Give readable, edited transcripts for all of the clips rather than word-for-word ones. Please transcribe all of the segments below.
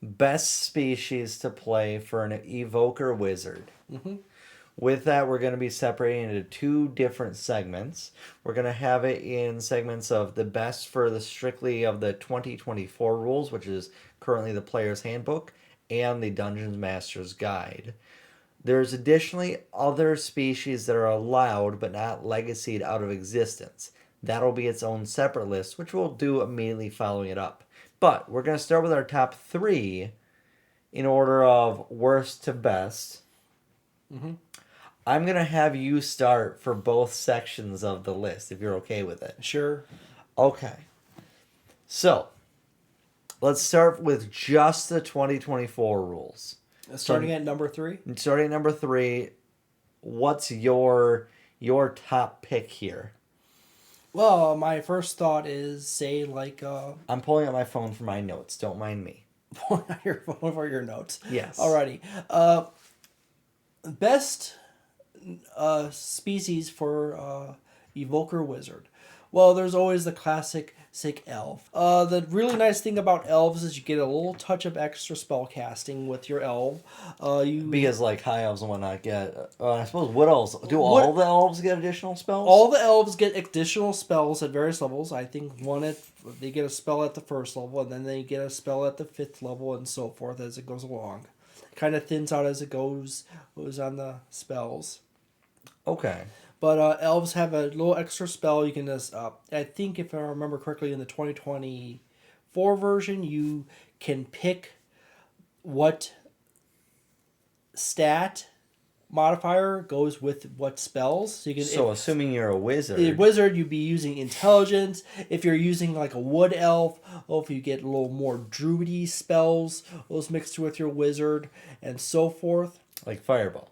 best species to play for an Evoker Wizard. Mm-hmm. With that, we're going to be separating into two different segments. We're going to have it in segments of the best for the strictly of the 2024 rules, which is currently the player's handbook, and the Dungeons Master's Guide. There's additionally other species that are allowed but not legacied out of existence. That'll be its own separate list, which we'll do immediately following it up. But we're going to start with our top three in order of worst to best. Mm-hmm. I'm going to have you start for both sections of the list if you're okay with it. Sure. Okay. So, let's start with just the 2024 rules. Starting at number 3. Starting at number 3, what's your top pick here? Well, my first thought is say like I'm pulling up my phone for my notes. Don't mind me. on your phone for your notes. Yes. Alrighty. Best species for Evoker Wizard. Well, there's always the classic sick elf. The really nice thing about elves is you get a little touch of extra spell casting with your elf. Because like high elves and whatnot get, I suppose wood elves. Do all the elves get additional spells? All the elves get additional spells at various levels. I think they get a spell at the first level, and then they get a spell at the 5th level, and so forth as it goes along. Kind of thins out as it goes on the spells. Okay. But elves have a little extra spell. You can just, I think if I remember correctly, in the 2024 version, you can pick what stat modifier goes with what spells. So you can. So assuming you're a wizard. A wizard, you'd be using intelligence. If you're using like a wood elf, or if you get a little more druidy spells, those mixed with your wizard, and so forth. Like fireball.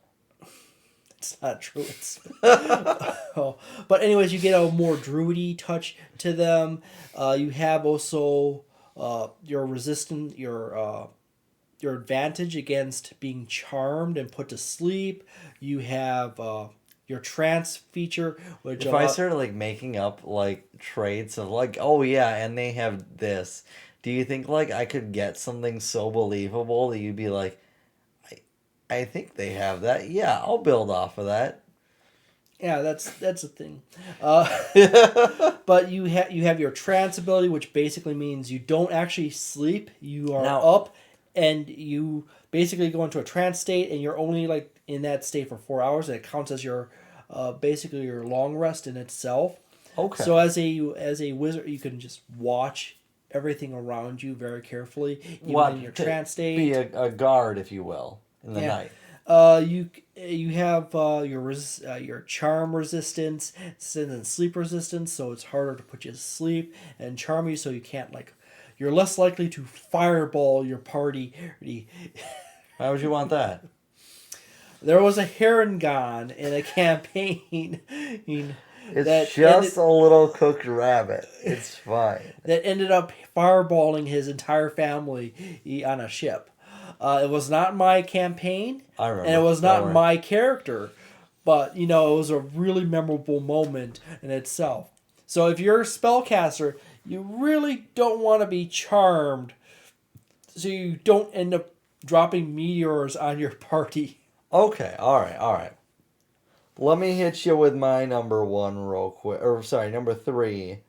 It's not true. It's but anyways, you get a more druidy touch to them. You have also your your advantage against being charmed and put to sleep. You have your trance feature, which if I started like making up like traits of like, oh yeah, and they have this, do you think like I could get something so believable that you'd be like, I think they have that. Yeah, I'll build off of that. Yeah, that's a thing. But you have your trance ability, which basically means you don't actually sleep. You are Now- up, and you basically go into a trance state, and you're only like in that state for 4 hours, and it counts as your basically your long rest in itself. Okay. So as a wizard, you can just watch everything around you very carefully, even in your trance state. Be a guard, if you will, in the night. You have your charm resistance and sleep resistance, so it's harder to put you to sleep, and charm you so you can't you're less likely to fireball your party. Why would you want that? There was a Heron in a campaign. It's just a little cooked rabbit. It's fine. That ended up fireballing his entire family on a ship. It was not my campaign, I remember. and it was not my character, but it was a really memorable moment in itself. So if you're a spellcaster, you really don't want to be charmed, so you don't end up dropping meteors on your party. Okay, all right. Let me hit you with my number 1 real quick. Or, sorry, number 3.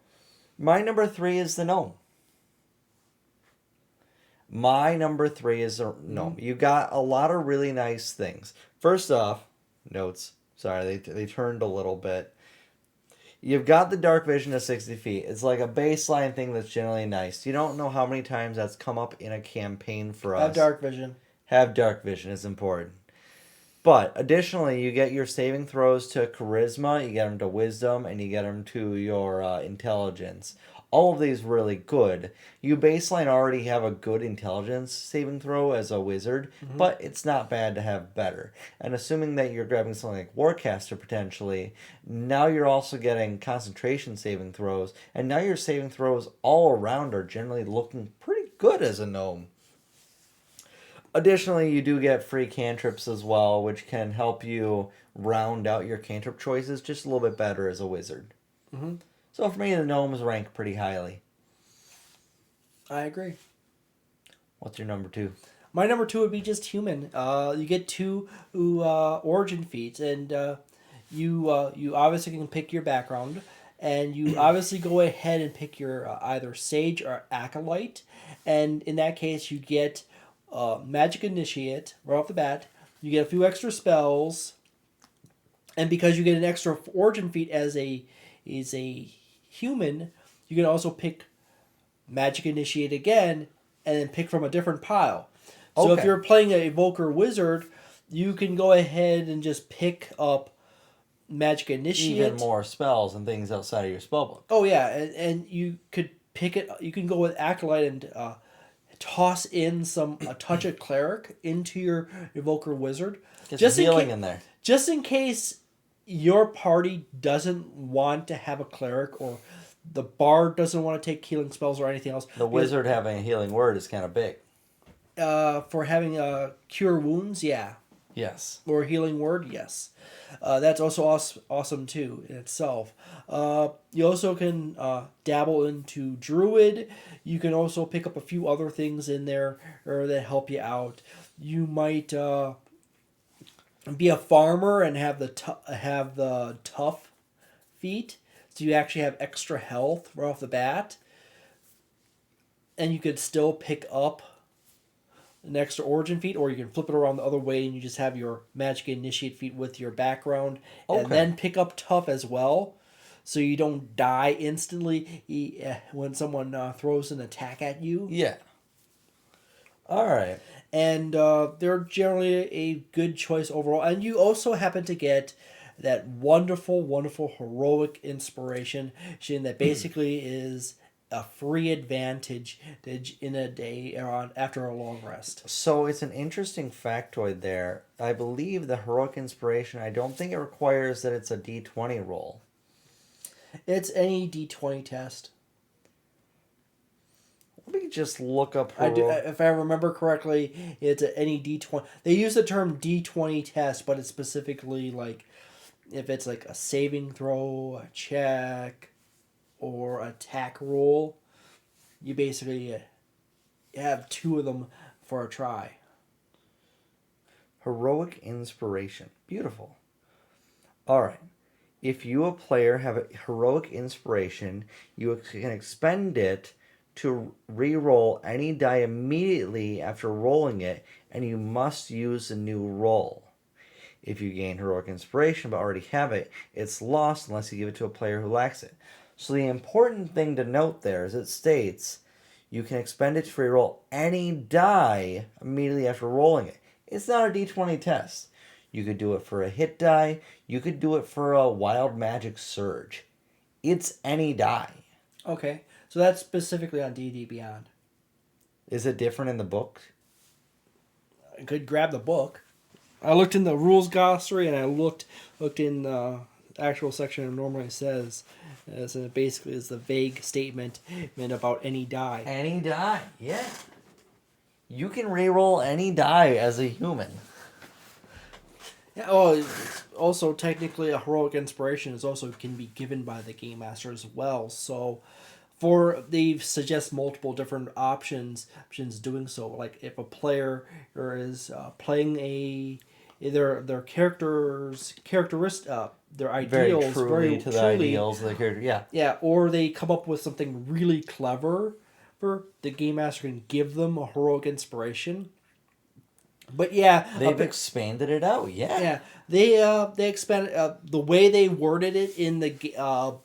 My number 3 is the gnome. My number 3 is a gnome. You got a lot of really nice things. First off, notes. Sorry, they turned a little bit. You've got the dark vision of 60 feet. It's like a baseline thing that's generally nice. You don't know how many times that's come up in a campaign for us. Have dark vision. Have dark vision is important. But additionally, you get your saving throws to charisma, you get them to wisdom, and you get them to your intelligence. All of these really good. You baseline already have a good intelligence saving throw as a wizard, but it's not bad to have better. And assuming that you're grabbing something like Warcaster potentially, now you're also getting concentration saving throws, and now your saving throws all around are generally looking pretty good as a gnome. Additionally, you do get free cantrips as well, which can help you round out your cantrip choices just a little bit better as a wizard. Mm-hmm. So for me, the gnomes rank pretty highly. I agree. What's your number 2? My number 2 would be just human. You get 2 origin feats, and you obviously can pick your background, and you obviously go ahead and pick your either sage or acolyte, and in that case you get magic initiate right off the bat. You get a few extra spells, and because you get an extra origin feat as a human, you can also pick magic initiate again, and then pick from a different pile. So if Okay. you're playing a Evoker Wizard, you can go ahead and just pick up Magic Initiate. Even more spells and things outside of your spellbook. Oh yeah, and you could pick it. You can go with Acolyte and toss in a touch of Cleric into your Evoker Wizard. Get Just some healing in in there. just in case your party doesn't want to have a Cleric, or the Bard doesn't want to take healing spells or anything else. The wizard having a healing word is kind of big. For having cure wounds, yeah. Yes. Or healing word, yes. That's also awesome too in itself. You also can dabble into druid. You can also pick up a few other things in there that help you out. You might be a farmer and have the tough feat, so you actually have extra health right off the bat, and you could still pick up an extra origin feat, or you can flip it around the other way and you just have your magic initiate feat with your background, and Okay. then pick up tough as well, so you don't die instantly when someone throws an attack at you. Yeah. All right. And they're generally a good choice overall. And you also happen to get that wonderful heroic inspiration that basically is a free advantage in a day or after a long rest. So it's an interesting factoid there. I believe the heroic inspiration, I don't think it requires that it's a D20 roll. It's any D20 test. Let me just look up I do, if I remember correctly, it's any D20. They use the term D20 test, but it's specifically like if it's like a saving throw, a check, or attack roll, you basically have 2 of them for a try. Heroic inspiration. Beautiful. All right. If you, a player, have a heroic inspiration, you can expend it to re-roll any die immediately after rolling it, and you must use a new roll. If you gain heroic inspiration but already have it, it's lost unless you give it to a player who lacks it. So the important thing to note there is it states you can expend it to re-roll any die immediately after rolling it. It's not a D20 test. You could do it for a hit die. You could do it for a wild magic surge. It's any die. Okay, so that's specifically on D&D Beyond. Is it different in the book? I could grab the book. I looked in the rules glossary and I looked in the actual section it normally says. So it basically is the vague statement about any die. Any die, yeah. You can re-roll any die as a human. Yeah, oh, also technically a heroic inspiration is also can be given by the game master as well. So they suggest multiple different options doing so. Like if a player is playing their characters their ideals Very truly to the ideals of the character. Yeah. Yeah, or they come up with something really clever, the game master can give them a heroic inspiration. But yeah, they've expanded it out. Yeah. Yeah, they expanded the way they worded it in the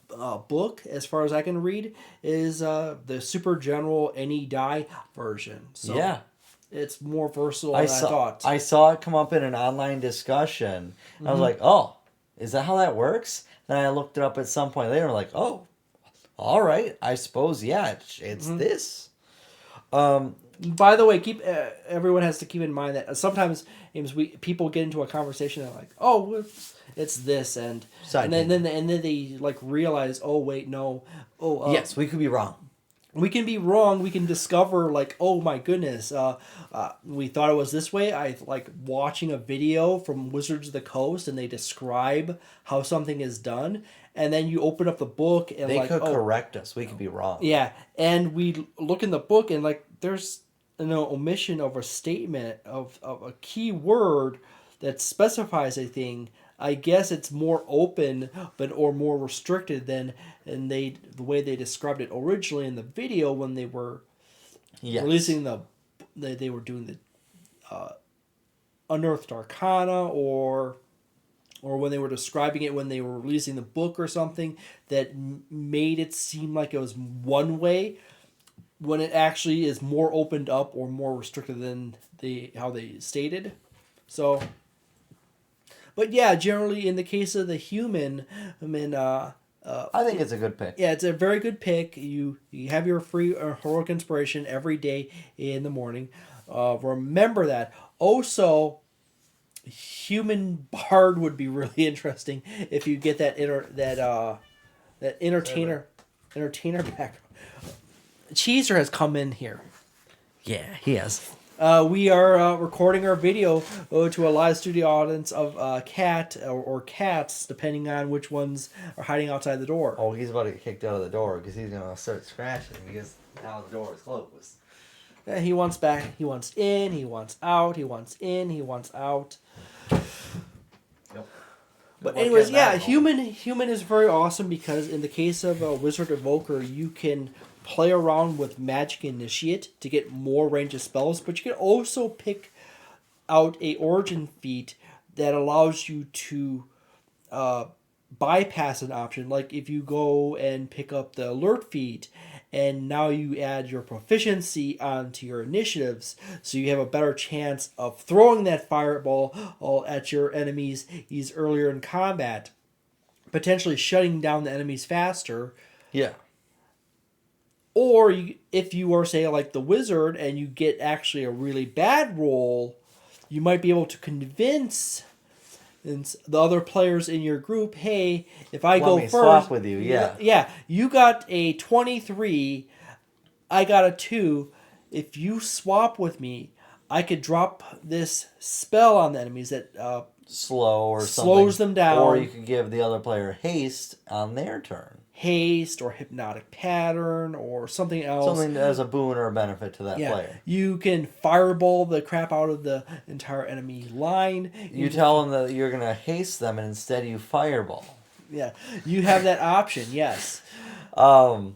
book. As far as I can read, is the super general any die version. So yeah. It's more versatile than I thought. I saw it come up in an online discussion. Mm-hmm. I was like, oh, is that how that works? Then I looked it up at some point later. Like, oh, all right. I suppose, yeah, it's this. By the way, everyone has to keep in mind that sometimes people get into a conversation and they're like, oh, it's this, and then they like realize, oh wait, no, yes, we could be wrong. We can be wrong. We can discover like, oh my goodness, we thought it was this way. I like watching a video from Wizards of the Coast, and they describe how something is done, and then you open up the book and they could correct us. We could be wrong. Yeah, and we look in the book and like there's an omission of a statement of a key word that specifies a thing, I guess it's more open or more restricted than the way they described it originally in the video when they were releasing they were doing the Unearthed Arcana or when they were describing it when they were releasing the book or something that made it seem like it was one way when it actually is more opened up or more restricted than how they stated. So, but yeah, generally in the case of the human, I mean, I think it's a good pick. yeah, it's a very good pick. You have your free heroic inspiration every day in the morning. Remember that. Also, human bard would be really interesting if you get that entertainer background. Cheeser has come in here. Yeah, he has. We are recording our video to a live studio audience of cat or cats, depending on which ones are hiding outside the door. Oh, he's about to get kicked out of the door because he's gonna start scratching because now the door is closed. He wants back. He wants in. He wants out. He wants in. He wants out. Yep. But anyways, yeah, human is very awesome because in the case of a Wizard Evoker, you can play around with Magic Initiate to get more range of spells, but you can also pick out a origin feat that allows you to bypass an option. Like if you go and pick up the alert feat and now you add your proficiency onto your initiatives, so you have a better chance of throwing that fireball at your enemies earlier in combat, potentially shutting down the enemies faster. Yeah. Or if you are, say, like the wizard and you get actually a really bad roll, you might be able to convince the other players in your group, hey, if I go first... swap with you, yeah. Yeah, you got a 23, I got a 2. If you swap with me, I could drop this spell on the enemies that... slow or slows something. them down. Or you could give the other player haste on their turn. Haste or hypnotic pattern or something else. Something as a boon or a benefit to that player. You can fireball the crap out of the entire enemy line. You tell them that you're going to haste them and instead you fireball. Yeah, you have that option, yes. So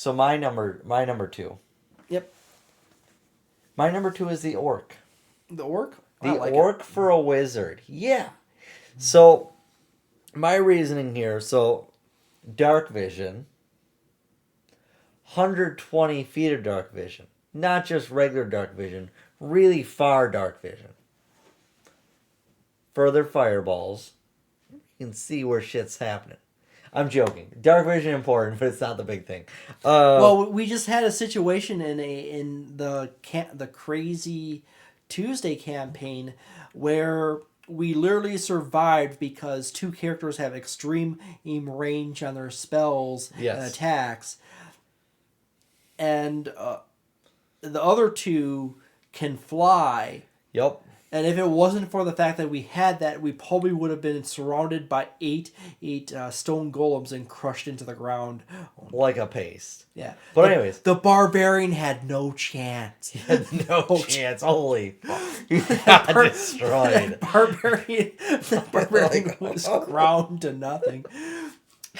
my number 2. Yep. My number 2 is the orc. The orc? The orc for a wizard. Yeah. So my reasoning here, dark vision, 120 feet of dark vision. Not just regular dark vision, really far dark vision. Further fireballs. You can see where shit's happening. I'm joking. Dark vision important, but it's not the big thing. Well, we just had a situation in the Crazy Tuesday campaign where we literally survived because 2 characters have extreme range on their spells and attacks. And the other 2 can fly. Yep. And if it wasn't for the fact that we had that, we probably would have been surrounded by eight stone golems and crushed into the ground. Like a paste. Yeah. But anyways. The barbarian had no chance. He had no chance. Holy fuck. He got destroyed. The barbarian was ground to nothing.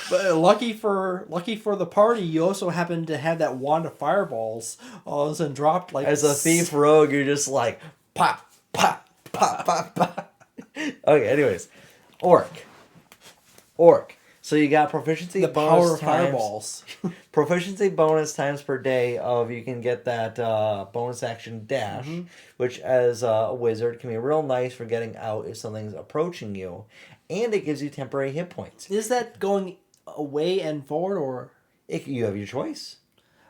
But lucky for the party, you also happened to have that wand of fireballs all of a sudden dropped like... As a thief rogue, you're just like, pop, pop, pop, pop, pop. Okay, anyways. Orc. So you got proficiency bonus power of times, fireballs. Proficiency bonus times per day of you can get that bonus action dash, which as a wizard can be real nice for getting out if something's approaching you, and it gives you temporary hit points. Is that going away and forward, or you have your choice?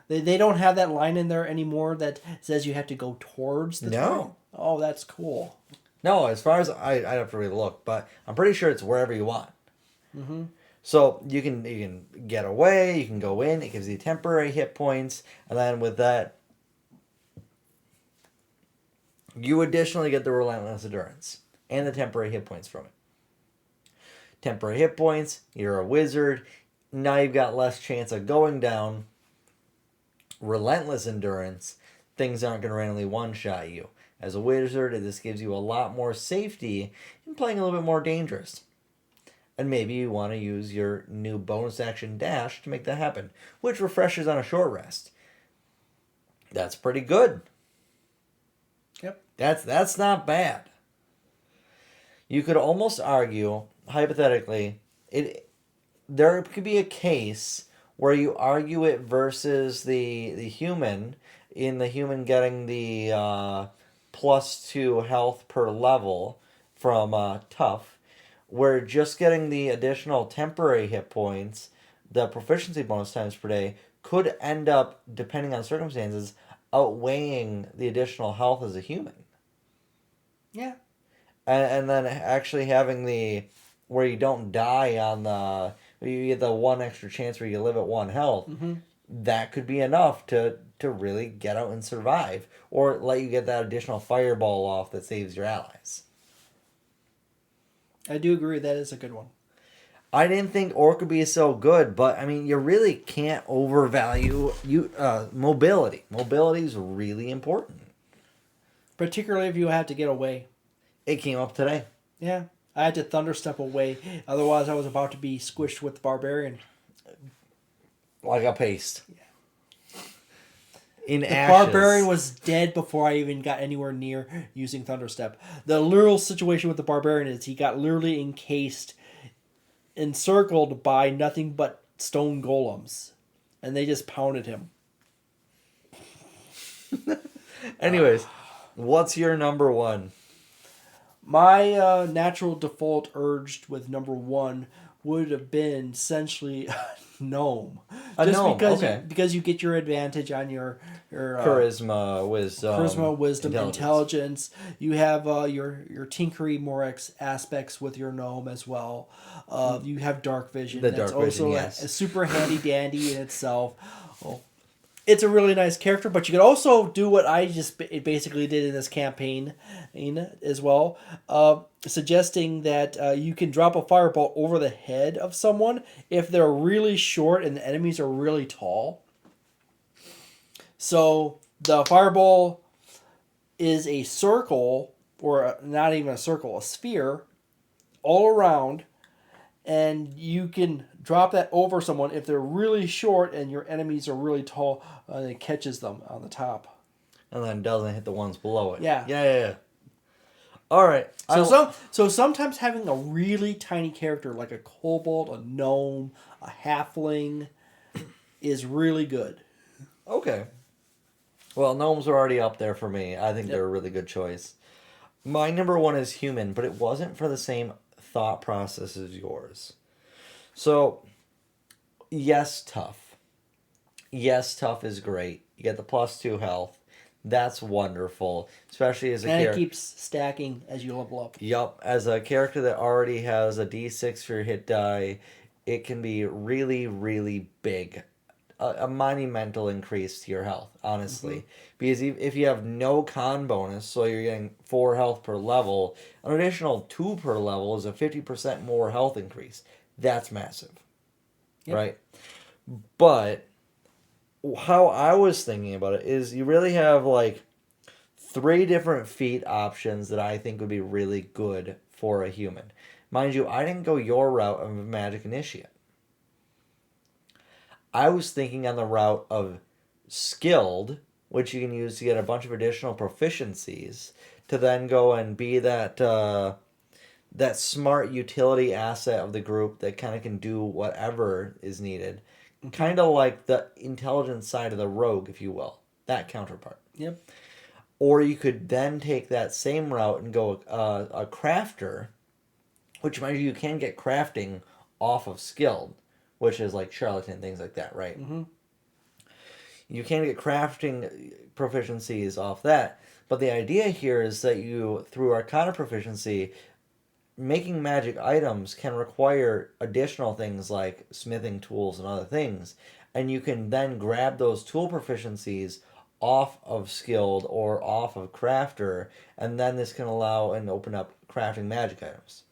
They don't have that line in there anymore that says you have to go towards the turn? Oh, that's cool. No, as far as I'd have to really look, but I'm pretty sure it's wherever you want. Mm-hmm. So you can get away, you can go in, it gives you temporary hit points, and then with that, you additionally get the relentless endurance and the temporary hit points from it. Temporary hit points, you're a wizard, now you've got less chance of going down. Relentless endurance, things aren't going to randomly one-shot you. As a wizard, this gives you a lot more safety in playing a little bit more dangerous. And maybe you want to use your new bonus action dash to make that happen, which refreshes on a short rest. That's pretty good. Yep. That's not bad. You could almost argue, hypothetically, there could be a case where you argue it versus the human, in the human getting the +2 health per level from tough, where just getting the additional temporary hit points, the proficiency bonus times per day, could end up, depending on circumstances, outweighing the additional health as a human. Yeah. And then actually having the, where you don't die on the, you get the one extra chance where you live at 1 health, that could be enough to really get out and survive, or let you get that additional fireball off that saves your allies. I do agree that is a good one. I didn't think Orc would be so good, but I mean, you really can't overvalue mobility. Mobility is really important. Particularly if you have to get away. It came up today. Yeah. I had to thunderstep away. Otherwise, I was about to be squished with the barbarian. Like a paste. Yeah. In the ashes. Barbarian was dead before I even got anywhere near using Thunderstep. The literal situation with the Barbarian is he got literally encircled by nothing but stone golems. And they just pounded him. Anyways, what's your number one? My natural default urge with number one would have been essentially gnome. Because you get your advantage on your charisma, wisdom, intelligence. You have your tinkery more aspects with your gnome as well. You have dark vision. That's also a super handy dandy in itself. It's a really nice character, but you can also do what I basically did in this campaign as well, suggesting that you can drop a fireball over the head of someone if they're really short and the enemies are really tall. So the fireball is a circle, or not even a circle, a sphere, all around, and you can drop that over someone if they're really short and your enemies are really tall, and it catches them on the top. And then doesn't hit the ones below it. Yeah. Yeah. All right. So sometimes having a really tiny character like a kobold, a gnome, a halfling is really good. Okay. Well, gnomes are already up there for me. I think they're a really good choice. My number one is human, but it wasn't for the same thought process as yours. So, yes, tough. Yes, tough is great. You get the +2 health. That's wonderful, especially as a character. And it keeps stacking as you level up. Yup, as a character that already has a D6 for your hit die, it can be really, really big. A monumental increase to your health, honestly. Because if you have no con bonus, so you're getting 4 health per level, an additional 2 per level is a 50% more health increase. That's massive. Yep. Right? But how I was thinking about it is you really have like 3 different feat options that I think would be really good for a human. Mind you, I didn't go your route of Magic Initiate. I was thinking on the route of skilled, which you can use to get a bunch of additional proficiencies, to then go and be that that smart utility asset of the group that kind of can do whatever is needed. Kind of like the intelligence side of the rogue, if you will. That counterpart. Yep. Or you could then take that same route and go a crafter, which, mind you can get crafting off of skilled, which is like charlatan, things like that, right? Mm-hmm. You can get crafting proficiencies off that. But the idea here is that you, through Arcana proficiency, making magic items can require additional things like smithing tools and other things. And you can then grab those tool proficiencies off of skilled or off of crafter, and then this can allow and open up crafting magic items.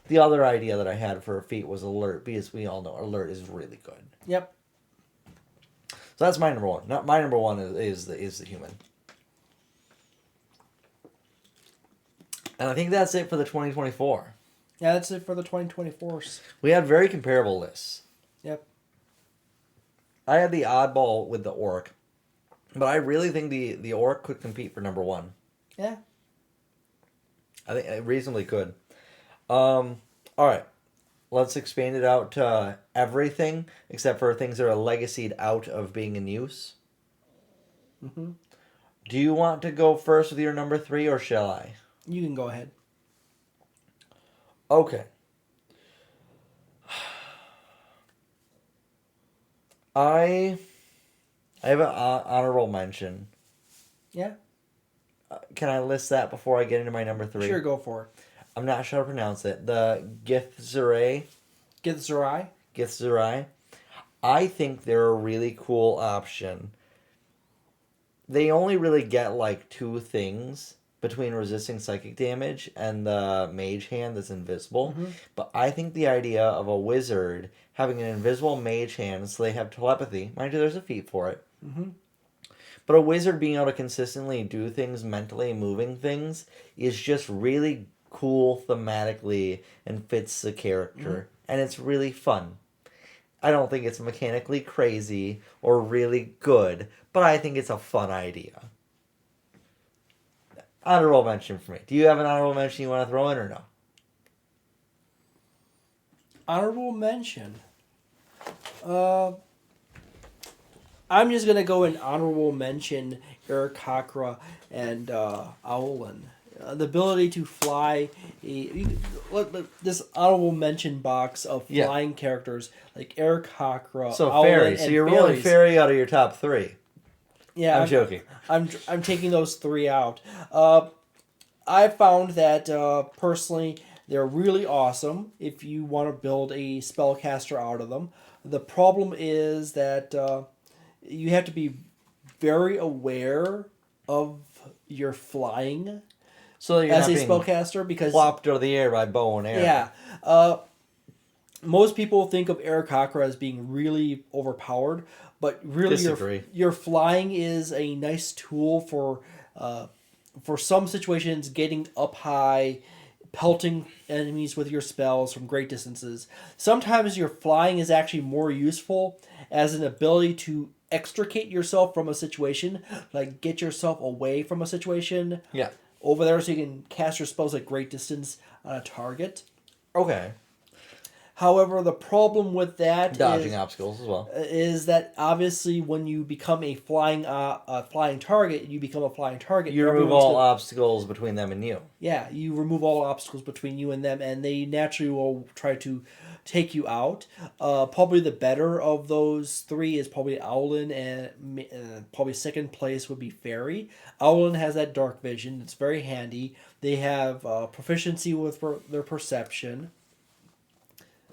The other idea that I had for a feat was alert, because we all know alert is really good. Yep. So that's my number one. My number one is the human. And I think that's it for the 2024. Yeah, that's it for the 2024s. We had very comparable lists. Yep. I had the oddball with the orc, but I really think the orc could compete for number one. Yeah. I think it reasonably could. All right. Let's expand it out to everything except for things that are legacied out of being in use. Mm-hmm. Do you want to go first with your number 3 or shall I? You can go ahead. Okay. I have an honorable mention. Yeah. Can I list that before I get into my number 3? Sure, go for it. I'm not sure how to pronounce it. The Githzerai. Githzerai. Githzerai. I think they're a really cool option. They only really get like 2 things between resisting psychic damage and the mage hand that's invisible. Mm-hmm. But I think the idea of a wizard having an invisible mage hand so they have telepathy, mind you, there's a feat for it. Mm-hmm. But a wizard being able to consistently do things mentally, moving things, is just really cool thematically and fits the character. Mm-hmm. And it's really fun. I don't think it's mechanically crazy or really good, but I think it's a fun idea. Honorable mention for me. Do you have an honorable mention you want to throw in or no? Honorable mention. I'm just gonna go in honorable mention Eric Hakra and Owlin. The ability to fly. This honorable mention box of flying characters like Eric Hakra. So Owlin, fairy. So you're ruling fairy out of your top 3. Yeah, I'm joking. I'm taking those 3 out. I found that personally they're really awesome if you want to build a spellcaster out of them. The problem is that you have to be very aware of your flying So you're as not a being spellcaster because plopped out of the air by bow and arrow. yeah. Most people think of Eric Hakra as being really overpowered, but really your flying is a nice tool for some situations, getting up high, pelting enemies with your spells from great distances. Sometimes your flying is actually more useful as an ability to extricate yourself from a situation, like get yourself away from a situation. Yeah. Over there so you can cast your spells at great distance on a target. Okay. However, the problem with that dodging obstacles as well is that obviously when you become a flying target, you become a flying target. You remove all obstacles between them and you. Yeah, you remove all obstacles between you and them, and they naturally will try to take you out. Probably the better of those 3 is probably Owlin, and probably second place would be Fairy. Owlin has that dark vision. It's very handy. They have proficiency with their perception.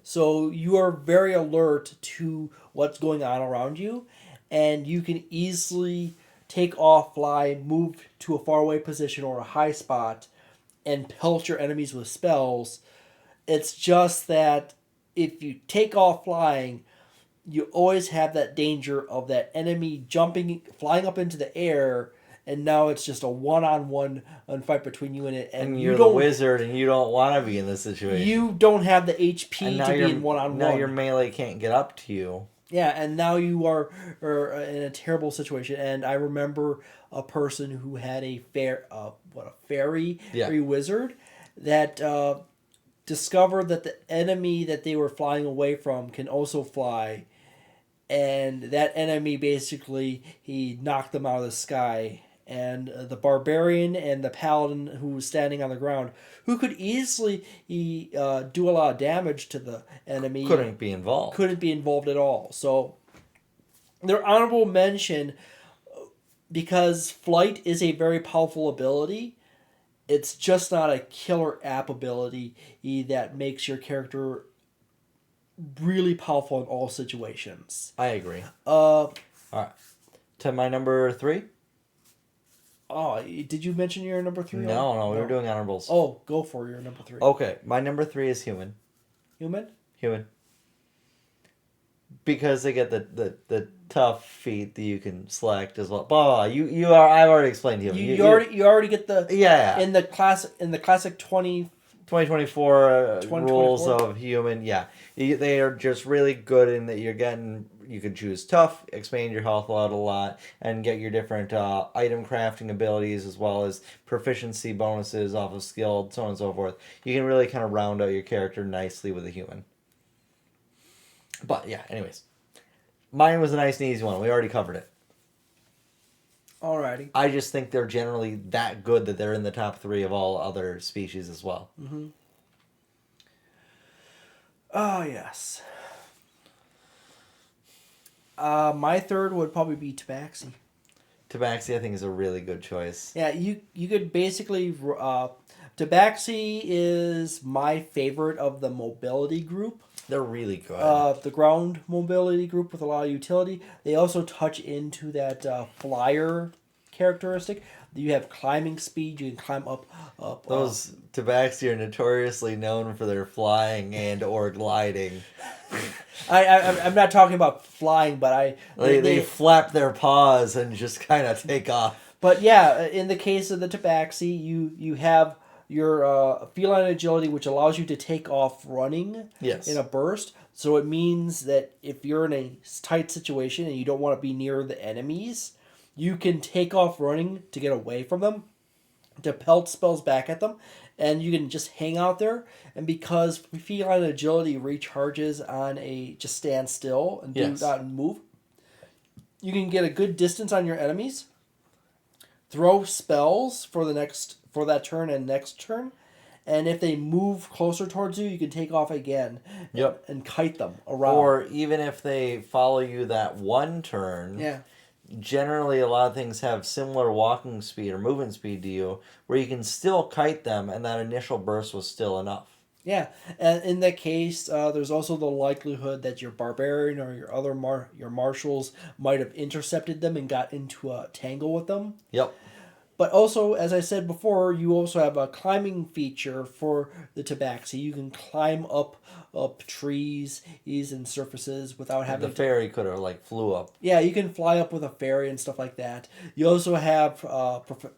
So you are very alert to what's going on around you, and you can easily take off, fly, move to a faraway position or a high spot, and pelt your enemies with spells. It's just that if you take off flying, you always have that danger of that enemy flying up into the air, and now it's just a one-on-one fight between you and it. And you're the wizard, and you don't want to be in this situation. You don't have the HP to be in one-on-one. Now your melee can't get up to you. Yeah, and now you are in a terrible situation. And I remember a person who had a fairy wizard that discovered that the enemy that they were flying away from can also fly. And that enemy basically, he knocked them out of the sky. And the barbarian and the paladin who was standing on the ground, who could easily do a lot of damage to the enemy, couldn't be involved at all. So their honorable mention, because flight is a very powerful ability, it's just not a killer app ability that makes your character really powerful in all situations. I agree. All right. To my number 3? Oh, did you mention your number 3? No, we were doing honorables. Oh, go for your number 3. Okay, my number 3 is human. Human? Human. because they get the tough feat that you can select as well. Blah, blah, blah. I've already explained to you. You already get the Yeah. in the classic 2024 rules 2024. of human. Yeah, they are just really good in that you're getting. You can choose tough, expand your health out a lot, and get your different item crafting abilities as well as proficiency bonuses off of skill, so on and so forth. You can really kind of round out your character nicely with a human. But yeah, anyways, mine was a nice and easy one. We already covered it. Alrighty. I just think they're generally that good that they're in the top 3 of all other species as well. Mm-hmm. Oh yes. My third would probably be Tabaxi. Tabaxi, I think, is a really good choice. Yeah, you could basically Tabaxi is my favorite of the mobility group. They're really good. The ground mobility group with a lot of utility. They also touch into that flyer characteristic. You have climbing speed. You can climb up. Those Tabaxi are notoriously known for their flying and or gliding. I'm not talking about flying, but They flap their paws and just kind of take off. But yeah, in the case of the Tabaxi, you have your feline agility, which allows you to take off running in a burst. So it means that if you're in a tight situation and you don't want to be near the enemies, you can take off running to get away from them, to pelt spells back at them, and you can just hang out there. And because feline agility recharges on a just stand still and do not move, you can get a good distance on your enemies, throw spells for that turn and next turn, and if they move closer towards you, you can take off again. And kite them around. Or even if they follow you that one turn. Yeah. Generally, a lot of things have similar walking speed or movement speed to you, where you can still kite them, and that initial burst was still enough. Yeah, and in that case, there's also the likelihood that your barbarian or your other your marshals might have intercepted them and got into a tangle with them. Yep. But also, as I said before, you also have a climbing feature for the Tabaxi. You can climb up trees and surfaces without having the fairy could have flew up. Yeah, you can fly up with a fairy and stuff like that. You also have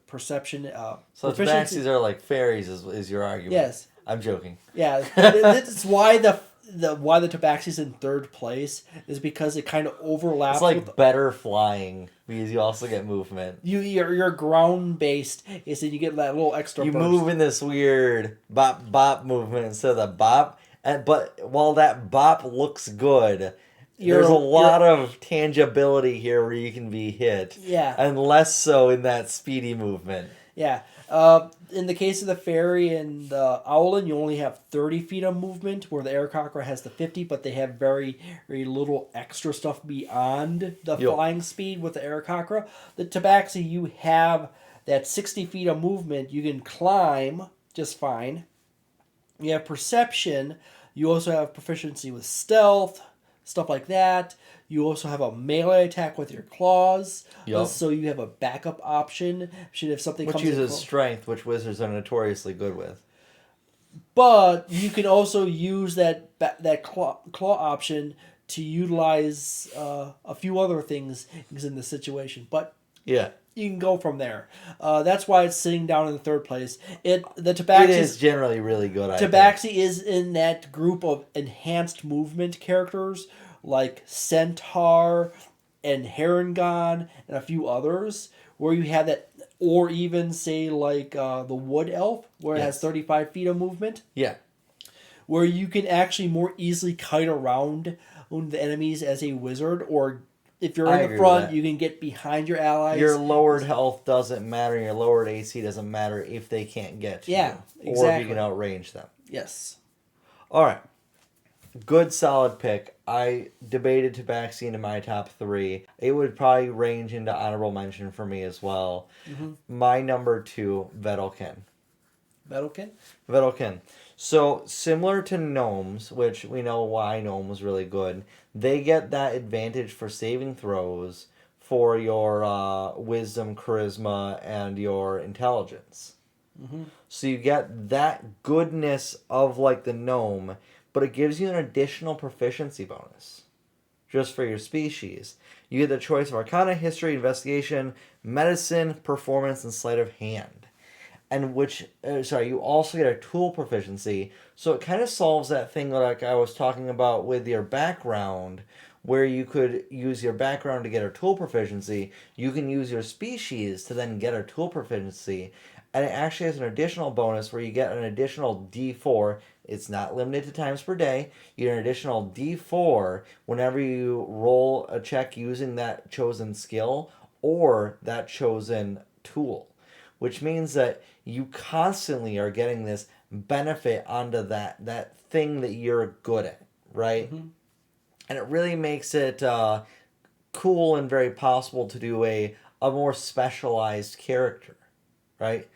perception. So Tabaxis are like fairies, is your argument? Yes. I'm joking. Yeah, that's why the Tabaxi's in third place is because it kind of overlaps. It's like better flying because you also get movement. You're ground based, is that you get that little extra. You burst. move in this weird bop bop movement instead of the bop, but while that bop looks good, there's a lot of tangibility here where you can be hit. Yeah, and less so in that speedy movement. Yeah. In the case of the fairy and the owlin, you only have 30 feet of movement, where the Aarakocra has the 50, but they have very, very little extra stuff beyond the flying speed with the Aarakocra. The Tabaxi, you have that 60 feet of movement. You can climb just fine. You have perception. You also have proficiency with stealth, stuff like that. You also have a melee attack with your claws. So you have a backup option. Should if something which comes uses strength, which wizards are notoriously good with. But you can also use that claw option to utilize a few other things in the situation. But yeah, you can go from there. That's why it's sitting down in the third place. The Tabaxi is generally really good. Tabaxi is in that group of enhanced movement characters like Centaur and Harengon and a few others, where you have that, or even say like the Wood Elf, where it has 35 feet of movement. Yeah. Where you can actually more easily kite around the enemies as a wizard, or if you're in the front, you can get behind your allies. Your lowered health doesn't matter. Your lowered AC doesn't matter if they can't get to you. Exactly. Or if you can outrange them. Yes. All right. Good solid pick. I debated Tabaxi into my top 3. It would probably range into honorable mention for me as well. Mm-hmm. My number 2, Vedalken. Vedalken. So, similar to gnomes, which we know why gnome was really good, they get that advantage for saving throws for your wisdom, charisma, and your intelligence. Mm-hmm. So you get that goodness of the gnome, but it gives you an additional proficiency bonus, just for your species. You get the choice of Arcana, History, Investigation, Medicine, Performance, and Sleight of Hand. And you also get a tool proficiency, so it kind of solves that thing like I was talking about with your background, where you could use your background to get a tool proficiency. You can use your species to then get a tool proficiency, and it actually has an additional bonus where you get an additional D4. It's not limited to times per day. You get an additional D4 whenever you roll a check using that chosen skill or that chosen tool, which means that you constantly are getting this benefit onto that thing that you're good at, right? Mm-hmm. And it really makes it cool and very possible to do a more specialized character, right?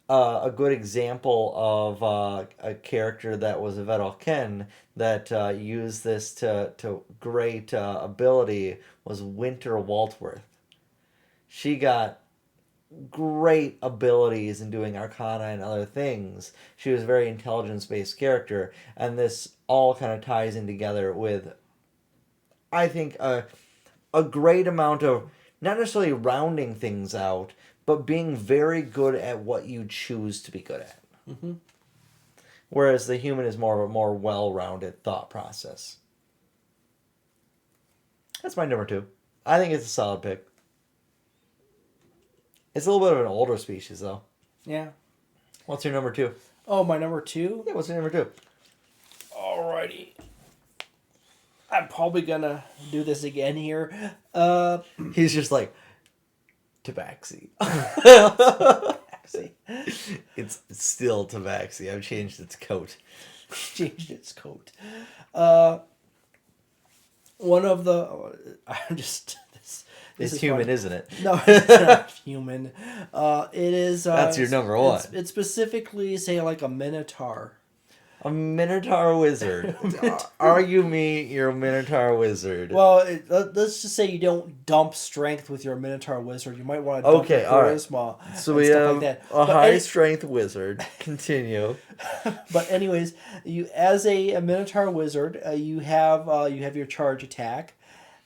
A good example of a character that was a Vedalken that used this to great ability was Winter Waltworth. She got great abilities in doing Arcana and other things. She was a very intelligence-based character, and this all kind of ties in together with, I think, a great amount of not necessarily rounding things out, but being very good at what you choose to be good at. Mm-hmm. Whereas the human is more of a more well-rounded thought process. That's my number 2. I think it's a solid pick. It's a little bit of an older species, though. Yeah. What's your number 2? Oh, my number 2? Yeah, what's your number 2? Alrighty. I'm probably gonna do this again here. He's just like, Tabaxi. It's still Tabaxi. I've changed its coat. One of the... I'm just... It's human, funny. Isn't it? No, it's not human. It is... That's your number 1. It's specifically, say, like a Minotaur. A Minotaur Wizard. Argue me, you're a Minotaur Wizard. Well, let's just say you don't dump strength with your Minotaur Wizard. You might want to dump your charisma. Right. So we have like a high-strength wizard. Continue. But anyways, you as a Minotaur Wizard, you have your charge attack.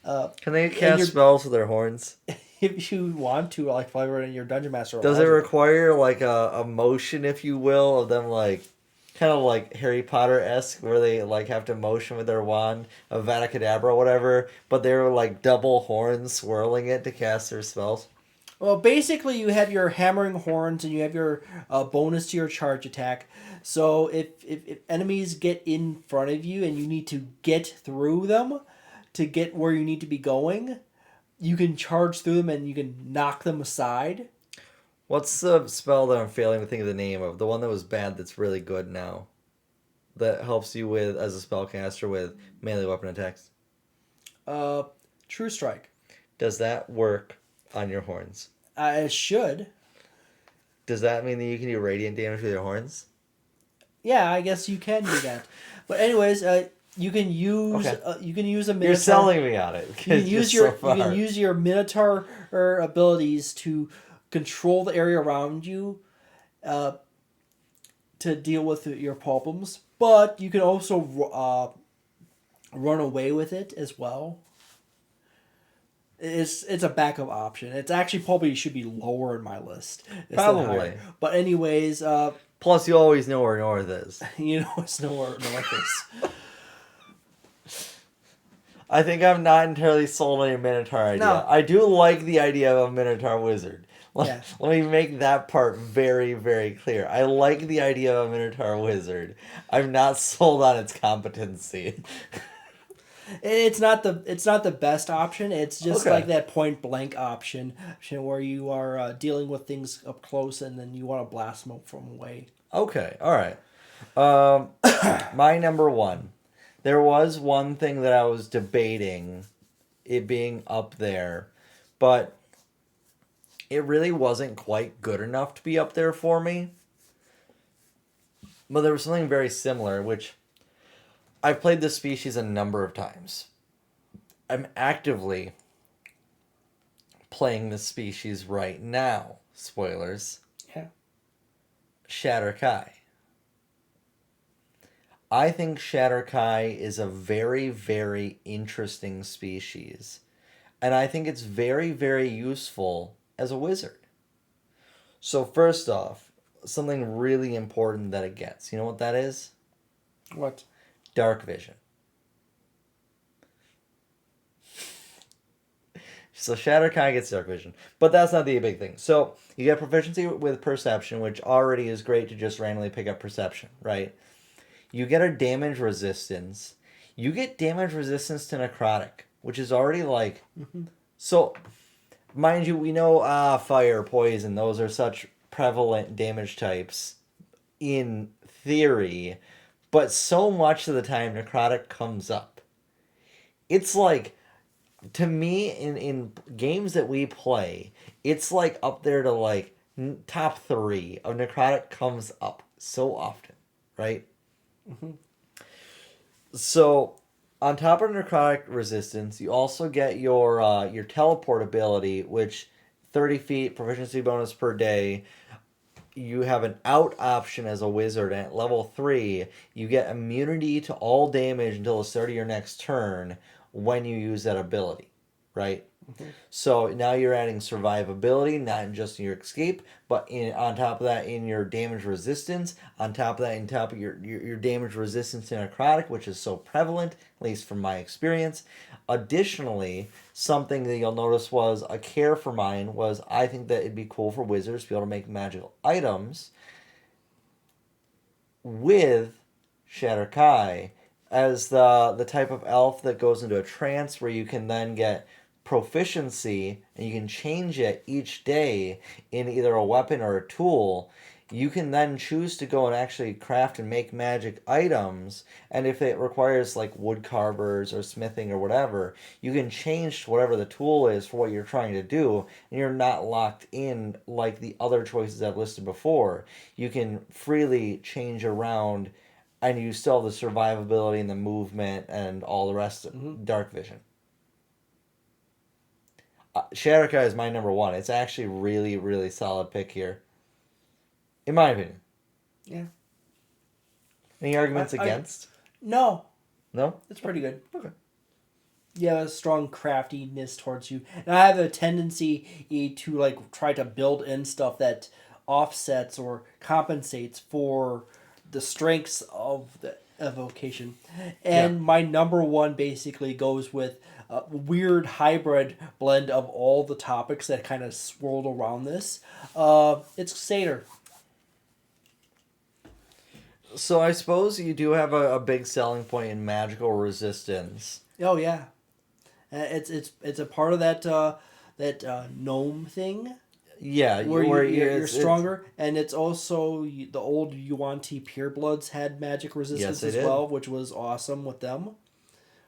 Can they cast spells with their horns? If you want to, like while you're in your Dungeon Master. Does it require like a motion, if you will, of them like... kind of like Harry Potter-esque, where they like have to motion with their wand of Avada Kedavra or whatever, but they're like double horns swirling it to cast their spells? Well, basically you have your hammering horns and you have your bonus to your charge attack. So if enemies get in front of you and you need to get through them to get where you need to be going, you can charge through them and you can knock them aside. What's the spell that I'm failing to think of the name of? The one that was bad that's really good now. That helps you with, as a spellcaster, with melee weapon attacks. True Strike. Does that work on your horns? It should. Does that mean that you can do radiant damage with your horns? Yeah, I guess you can do that. But anyways, you can use you can use a Minotaur. You're selling me on it. You can use your Minotaur abilities to control the area around you to deal with your problems, but you can also run away with it as well. It's a backup option. It's actually probably should be lower in my list. Probably. But anyways... plus, you always know where north is. You know it's nowhere north is. I think I'm not entirely sold on your Minotaur idea. No. I do like the idea of a Minotaur Wizard. Let me make that part very, very clear. I like the idea of a Minotaur Wizard. I'm not sold on its competency. It's not the best option. It's just like that point blank option where you are dealing with things up close and then you want to blast them from away. Okay, all right. My number 1. There was one thing that I was debating it being up there, but it really wasn't quite good enough to be up there for me. But there was something very similar, which I've played this species a number of times. I'm actively playing this species right now. Spoilers. Yeah. Shatter Kai. I think Shatterkai is a very, very interesting species. And I think it's very, very useful as a wizard. So, first off, something really important that it gets. You know what that is? What? Dark vision. So Shatterkai gets dark vision. But that's not the big thing. So you get proficiency with perception, which already is great to just randomly pick up perception, right? You get a damage resistance. You get damage resistance to necrotic, which is already like so mind you, we know fire, poison, those are such prevalent damage types in theory, but so much of the time necrotic comes up. It's like to me in games that we play, it's like up there to like top 3 of necrotic comes up so often, right? Mm-hmm. So on top of necrotic resistance, you also get your teleport ability, which 30 feet proficiency bonus per day. You have an out option as a wizard, and at level 3, you get immunity to all damage until the start of your next turn when you use that ability, right? Mm-hmm. So now you're adding survivability, not just in your escape, but on top of that in your damage resistance, on top of that in top of your damage resistance to necrotic, which is so prevalent, at least from my experience. Additionally, something that you'll notice was a care for mine was I think that it'd be cool for wizards to be able to make magical items with Shatterkai as the type of elf that goes into a trance where you can then get proficiency and you can change it each day in either a weapon or a tool. You can then choose to go and actually craft and make magic items, and if it requires like wood carvers or smithing or whatever, you can change to whatever the tool is for what you're trying to do, and you're not locked in like the other choices I've listed before. You can freely change around, and you still have the survivability and the movement and all the rest of Mm-hmm. dark vision. Shatterkai is my number 1. It's actually really, really solid pick here, in my opinion. Yeah. Any arguments against? No, No? it's pretty good. Okay. You have a strong craftiness towards you, and I have a tendency to like try to build in stuff that offsets or compensates for the strengths of the evocation. And Yeah. my number 1 basically goes with a weird hybrid blend of all the topics that kind of swirled around this. It's Satyr. So I suppose you do have a big selling point in magical resistance. Oh yeah, it's a part of that gnome thing Yeah, where you're stronger, and it's also the old Yuan-Ti Purebloods had magic resistance Yes, they as did. well, which was awesome with them.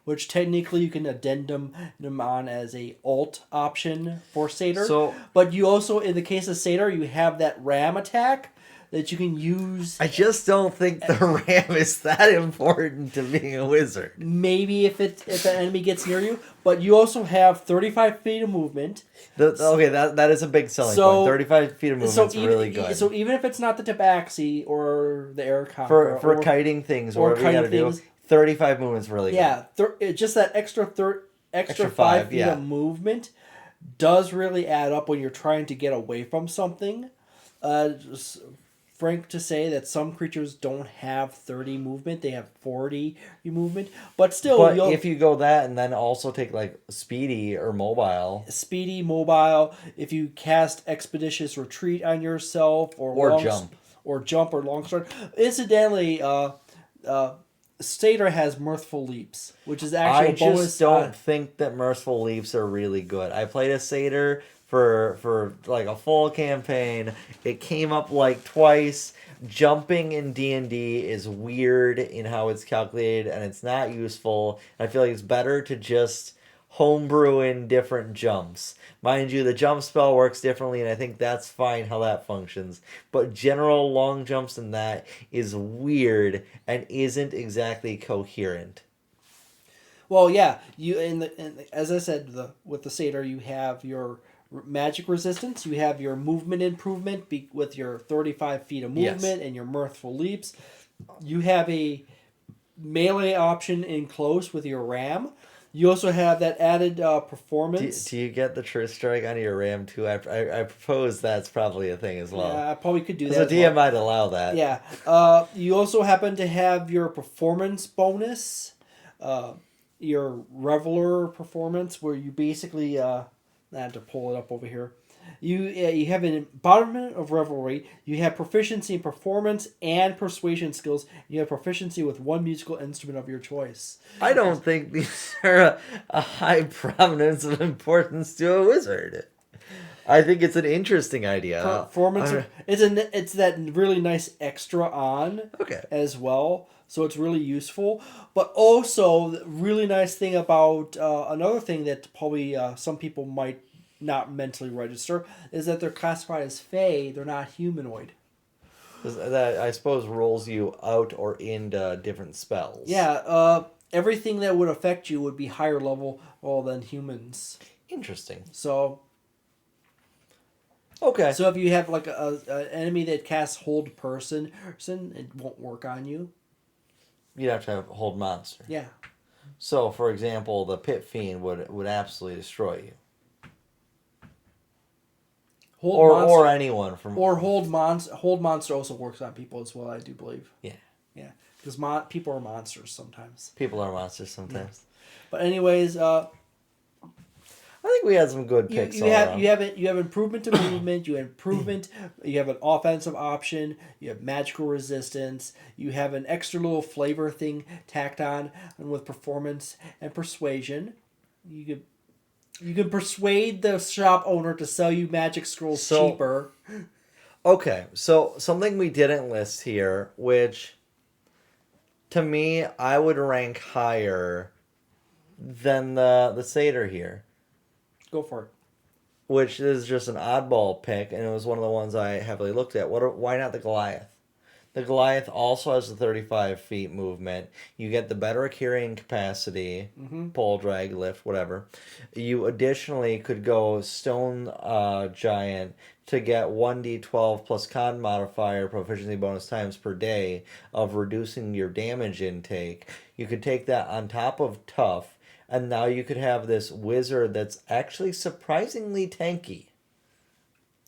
Which technically you can addendum them on as a alt option for Satyr. So But you also, in the case of Satyr, you have that ram attack that you can use. I just don't think the ram is that important to being a wizard. Maybe if an enemy gets near you, but you also have 35 feet of movement. Okay, that is a big selling point. 35 feet of movement's really good. So even if it's not the tabaxi or the air for or kiting things, or whatever you gotta kiting do, 35 movement's really good. yeah, just that extra 5 5, feet yeah. of movement does really add up when you're trying to get away from something. Just frank to say that some creatures don't have 30 movement; they have 40 movement. But still, But if you go that and then also take like speedy or mobile, speedy, mobile. If you cast expeditious retreat on yourself or jump, or long sword. Incidentally, Satyr has mirthful leaps, which is actually I a bonus. just don't think that merciful leaps are really good. I played a satyr for like a full campaign. It came up like twice. Jumping in D&D is weird in how it's calculated, and it's not useful. I feel like it's better to just homebrew in different jumps. Mind you, the jump spell works differently, and I think that's fine how that functions. But general long jumps in that is weird and isn't exactly coherent. Well, yeah, you as I said, with the Satyr, you have your magic resistance, you have your movement improvement with your 35 feet of movement Yes. and your mirthful leaps. You have a melee option in close with your ram. You also have that added performance. Do you get the True Strike on your RAM too? I propose that's probably a thing as well. Yeah, I probably could do As that. a As DM well. might allow that. Yeah. You also happen to have your performance bonus, your Reveler performance, where you basically I had to pull it up over here. You have an embodiment of revelry. You have proficiency in performance and persuasion skills. You have proficiency with one musical instrument of your choice. I don't think these are a high prominence of importance to a wizard. I think it's an interesting idea. Performance. It's that really nice extra on. Okay. As well. So it's really useful. But also, the really nice thing about another thing that probably some people might not mentally register is that they're classified as Fae. They're not humanoid. That, I suppose, rolls you out or into different spells. Yeah, everything that would affect you would be higher level than humans. Interesting. So, okay. So if you have like an enemy that casts Hold person, it won't work on you. You'd have to have Hold Monster. Yeah. So, for example, the Pit Fiend would absolutely destroy you. Or anyone from Hold Monster also works on people as well. I do believe. Yeah. Yeah, because people are monsters sometimes. People are monsters sometimes. Yeah. But anyways, I think we had some good picks. You have improvement to movement. You have improvement. You have an offensive option. You have magical resistance. You have an extra little flavor thing tacked on with performance and persuasion. You can persuade the shop owner to sell you magic scrolls cheaper. Okay, so something we didn't list here, which to me I would rank higher than the satyr here. Go for it. Which is just an oddball pick, and it was one of the ones I heavily looked at. Why not the Goliath? The Goliath also has the 35 feet movement. You get the better carrying capacity, pull, drag, lift, whatever. You additionally could go Stone Giant to get 1d12 plus con modifier proficiency bonus times per day of reducing your damage intake. You could take that on top of Tough, and now you could have this wizard that's actually surprisingly tanky.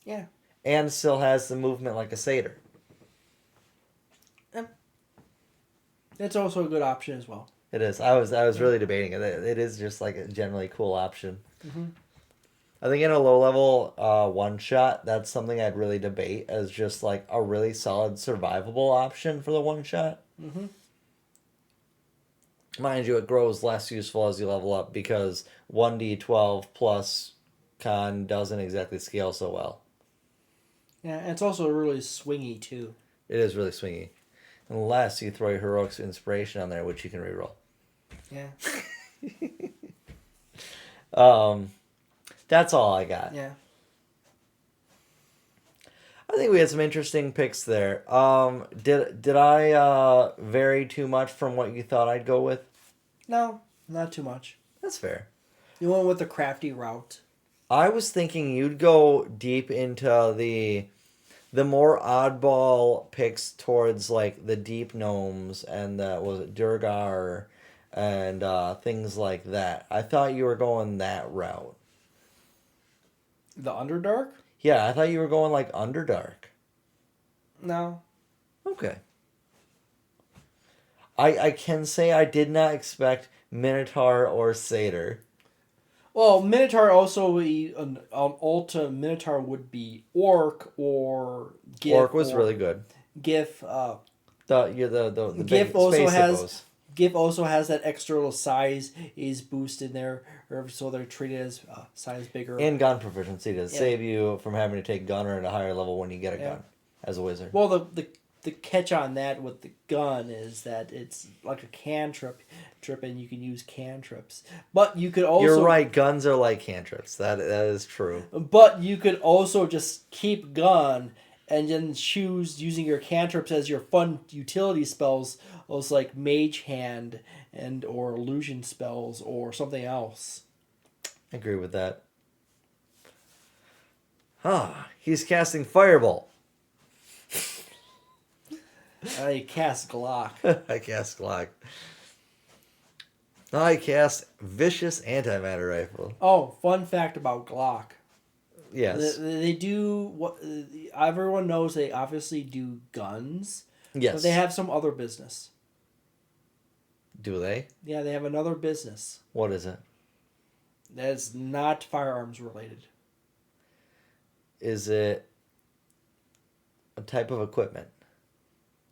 Yeah. And still has the movement like a satyr. That's also a good option as well. It is. I was really debating it. It is just like a generally cool option. Mm-hmm. I think in a low level one shot, that's something I'd really debate as just like a really solid survivable option for the one shot. Mm-hmm. Mind you, it grows less useful as you level up because 1d12 plus con doesn't exactly scale so well. Yeah, and it's also really swingy too. It is really swingy. Unless you throw your Heroic Inspiration on there, which you can reroll. Yeah. That's all I got. Yeah. I think we had some interesting picks there. Did I vary too much from what you thought I'd go with? No, not too much. That's fair. You went with the crafty route. I was thinking you'd go deep into the more oddball picks towards like the deep gnomes and was it Durgar and things like that. I thought you were going that route. The Underdark? Yeah, I thought you were going like Underdark. No. Okay. I can say I did not expect Minotaur or Satyr. Well, Minotaur also an Ulta Minotaur would be Orc or Gif. Orc was really good. Gif. The Gif big also space has hippos. Gif also has that extra little size is boost in there, so they're treated as size bigger. And gun proficiency to save you from having to take gunner at a higher level when you get a gun as a wizard. Well, the catch on that with the gun is that it's like a cantrip, and you can use cantrips. But you could also... You're right, guns are like cantrips. That is true. But you could also just keep gun and then choose using your cantrips as your fun utility spells, those like Mage Hand and or illusion spells or something else. I agree with that. He's casting Firebolt. I cast Glock. I cast Glock. I cast Vicious Antimatter Rifle. Oh, fun fact about Glock. Yes. They do what everyone knows. They obviously do guns, Yes. but they have some other business. Do they? Yeah, they have another business What is it? that's not firearms related. Is it a type of equipment?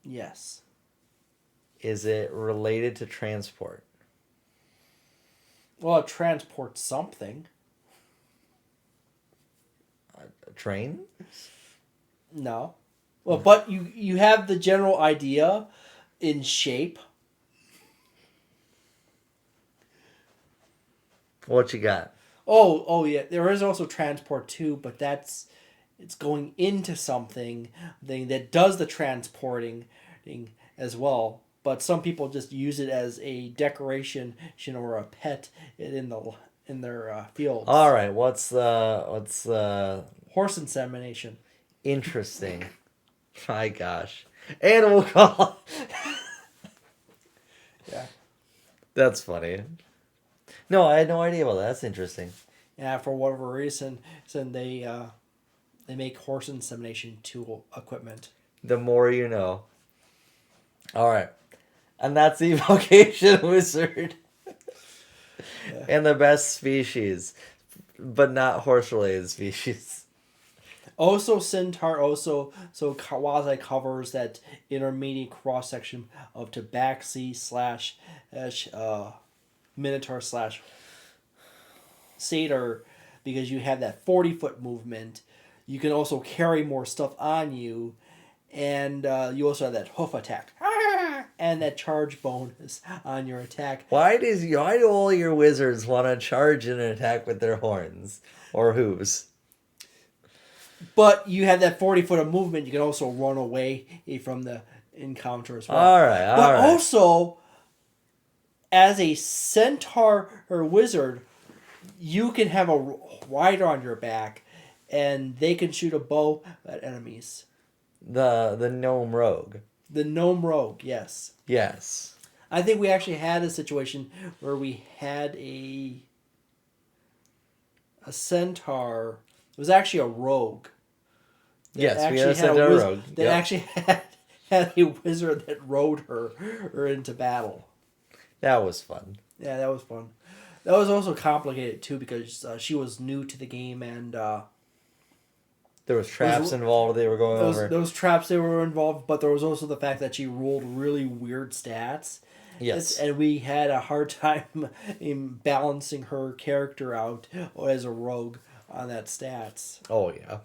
Yes. Is it related to transport? Well, it transports something. A train? No. Well, but you have the general idea in shape. What you got? Oh yeah. There is also transport too, but it's going into something thing that does the transporting thing as well. But some people just use it as a decoration or a pet in their fields. All right. What's the Horse insemination. interesting? My gosh. Animal call. Yeah. That's funny. No, I had no idea about that. That's interesting. Yeah. For whatever reason, they make horse insemination tool equipment. The more you know. All right. And that's the Evocation Wizard. Yeah. And the best species, but not horse-related species. Also, Centaur quasi covers that intermediate cross section of Tabaxi / Minotaur / Satyr, because you have that 40-foot movement. You can also carry more stuff on you, and you also have that hoof attack and that charge bonus on your attack. Why do all your wizards want to charge and attack with their horns or hooves? But you have that 40 foot of movement. You can also run away from the encounter as well. All right. But also, as a centaur or wizard, you can have a rider on your back, and they can shoot a bow at enemies. The gnome rogue. The gnome rogue, yes. Yes. I think we actually had a situation where we had a centaur. It was actually a rogue. Yes, we had a centaur rogue. That actually had a wizard that rode her into battle. That was fun. Yeah, that was fun. That was also complicated too because she was new to the game and there was traps involved. They were going over. Those traps they were involved, but there was also the fact that she rolled really weird stats. Yes, and we had a hard time in balancing her character out as a rogue on that stats. Oh yeah.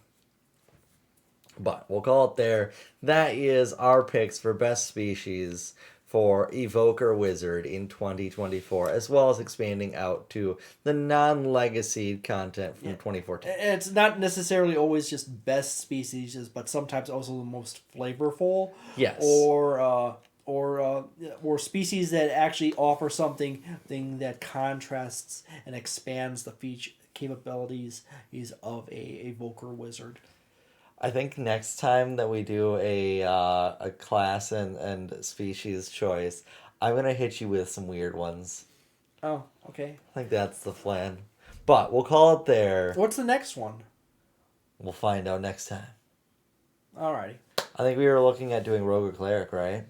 But we'll call it there. That is our picks for best species for Evoker Wizard in 2024, as well as expanding out to the non-legacy content from 2014. It's not necessarily always just best species, but sometimes also the most flavorful. Yes. Or species that actually offer something that contrasts and expands the feature capabilities of a Evoker Wizard. I think next time that we do a class and species choice, I'm gonna hit you with some weird ones. Oh, okay. I think that's the plan. But we'll call it there. What's the next one? We'll find out next time. Alrighty. I think we were looking at doing rogue or cleric, right?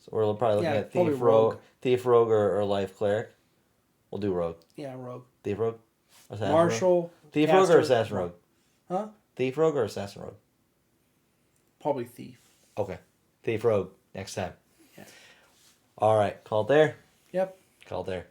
So we're probably looking at thief, rogue, or life cleric. We'll do rogue. Yeah, rogue. Thief, rogue, assassin, Marshall. rogue? Thief, rogue, or assassin, rogue? Huh? Thief, rogue, or assassin, rogue? Probably thief. Okay. Thief, rogue, next time. Yeah. All right. Called there. Yep. Called there.